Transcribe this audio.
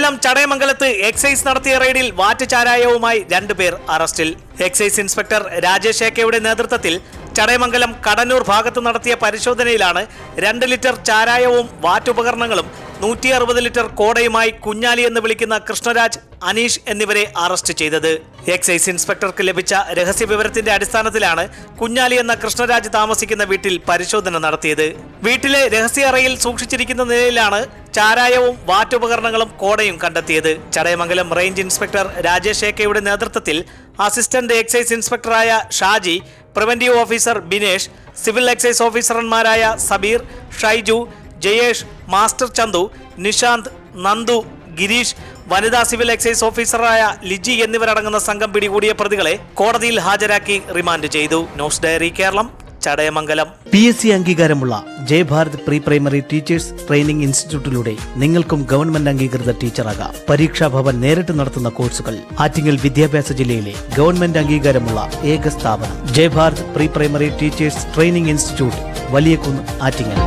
കൊല്ലം ചടയമംഗലത്ത് excise നടത്തിയ റെയ്ഡിൽ വാറ്റ് ചാരായവുമായി 2 പേർ അറസ്റ്റിൽ. എക്സൈസ് ഇൻസ്പെക്ടർ രാജേഷ് ഏക്കയുടെ നേതൃത്വത്തിൽ ചടയമംഗലം കടന്നൂർ ഭാഗത്ത് നടത്തിയ പരിശോധനയിലാണ് 2 ലിറ്റർ ചാരായവും വാറ്റുപകരണങ്ങളും 160 ലിറ്റർ കോടയുമായി കുഞ്ഞാലി എന്ന് വിളിക്കുന്ന കൃഷ്ണരാജ്, അനീഷ് എന്നിവരെ അറസ്റ്റ് ചെയ്തത്. എക്സൈസ് ഇൻസ്പെക്ടർക്ക് ലഭിച്ച രഹസ്യ വിവരത്തിന്റെ അടിസ്ഥാനത്തിലാണ് കുഞ്ഞാലി എന്ന കൃഷ്ണരാജ് താമസിക്കുന്ന വീട്ടിൽ പരിശോധന നടത്തിയത്. വീട്ടിലെ രഹസ്യ അറയിൽ സൂക്ഷിച്ചിരിക്കുന്ന നിലയിലാണ് ചാരായവും വാറ്റുപകരണങ്ങളും കോടയും കണ്ടെത്തിയത്. ചടയമംഗലം റേഞ്ച് ഇൻസ്പെക്ടർ രാജേഷ് ഏക്കയുടെ നേതൃത്വത്തിൽ അസിസ്റ്റന്റ് എക്സൈസ് ഇൻസ്പെക്ടറായ Shaji, preventive officer Binesh, civil excise ഓഫീസർമാരായ സബീർ, ഷൈജു, ജയേഷ്, മാസ്റ്റർ ചന്തു, നിഷാന്ത്, നന്ദു, ഗിരീഷ്, വനിതാ സിവിൽ എക്സൈസ് ഓഫീസറായ ലിജി എന്നിവരടങ്ങുന്ന സംഘം പിടികൂടിയ പ്രതികളെ കോടതിയിൽ ഹാജരാക്കി റിമാൻഡ് ചെയ്തു. News diary Keralam, Chadayamangalam. PSC അംഗീകാരമുള്ള Jayabharath pre primary teachers training ഇൻസ്റ്റിറ്റ്യൂട്ടിലൂടെ നിങ്ങൾക്കും ഗവൺമെന്റ് അംഗീകൃത ടീച്ചറാകാം. പരീക്ഷാ ഭവൻ നേരിട്ട് നടത്തുന്ന കോഴ്സുകൾ. ആറ്റിങ്ങൽ വിദ്യാഭ്യാസ ജില്ലയിലെ ഗവൺമെന്റ് അംഗീകാരമുള്ള ഏക സ്ഥാപനം Jayabharat pre primary teachers training institute, Valiyakunnu, Attingal.